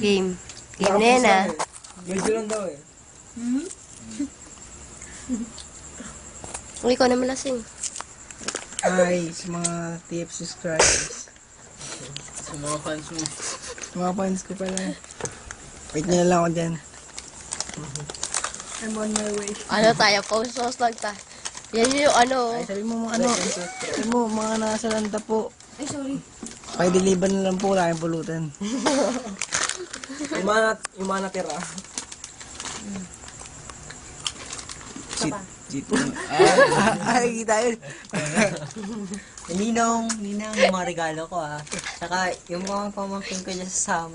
Game. Game na yan ah. Medyo lang daw eh. Uy, ikaw na malasing. Ay, sa mga TF subscribers. Sa mga fans mo. Sa mga fans ko pala. Wait nyo na lang ako dyan. I'm on my way. Ano tayo? Post lang tayo. Yan yung ano. Ay, sabi mo mga ano. Sabi mo, mga nasa landa po. Ay, sorry. Pakidiliban na lang po, wala kayong pulutan. Yung mga natira. Cheat mo. Ay, kita yun. Ninong, yung mga regalo ko Saka yung mga pamangkin ko dyan sa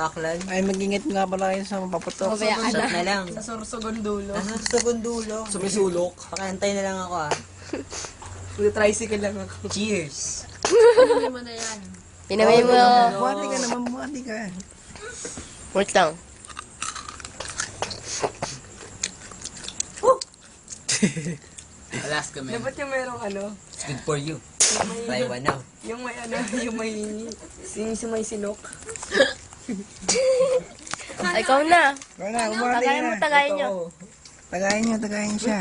Aklan. Ay, mag-ingat nga pala kayo sa mapaputok. Mabaya ka Shot na. na lang. Sa Sorsogon dulo. Nasa Sugundulo. Sa may sulok. Pakantay na lang ako Tricycle lang ako. Cheers! Ano mo na yan? Pinamay mo. Buhati ka naman, buhati ka. Wait lang. Alaska, man. Dapat yung merong ano, It's good for you. yung may, Try one now. yung may ano, yung may, may sinok. Ay, ikaw na. Ikaw na, buhati Tagayin mo, na. tagayin nyo. Tagayin siya.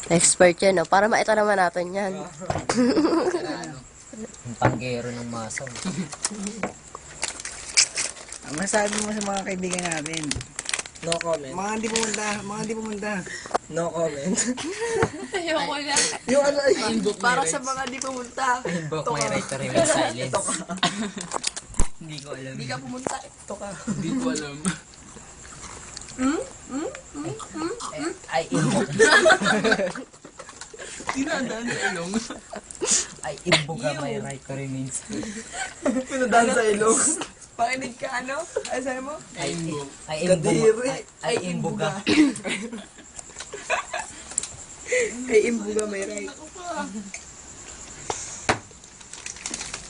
Expert yan, no? Para maita naman natin yan. Yung panggero ng masaw. Ang masabi mo sa mga kaibigan natin. No comment. Mga hindi pumunta. No comment. Ayoko na. Yung ano ay Para sa mga di pumunta. Invoke my right to remain silent. Hindi ko alam. Di ka pumunta. Ito ka. Hindi ko alam. I invoke. Tinandaan sa ilong. I invoke my right to remain silent. Pinadaan sa ilong. Pakinig ka ano? Ay, sabi mo? I Kadiri. invoke. Kay Imbuga may right.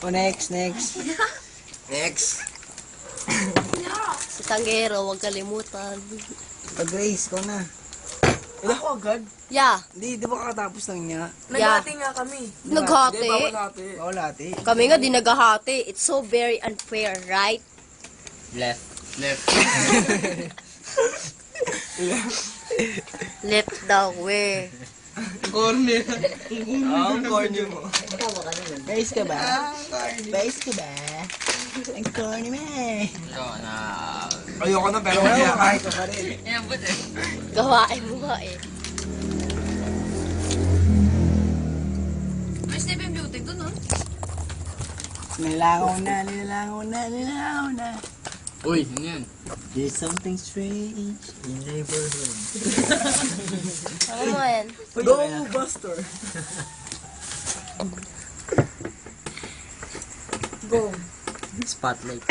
O, next. Next. Si Tanggero, huwag kalimutan. Pag-race, ikaw na. Ako agad. Yeah. Di ba kakatapos lang niya? Naghati nga kami. Naghati. natin. Bawal ate. Kami nga di naghahati. It's so very unfair, right? Left. Left daw, we. Corner. Ang corner mo. Guys ka ba? Guys ka ba? Ang corny mo eh. Ayoko na pero Pero kaya kahit ka pa rin. Gawain mo nga eh. May step yung beauty doon, no? Nilangaw na. Uy, ano yan? There's something strange in neighborhood. Ano mo yan? Go, Buster! Spotlight.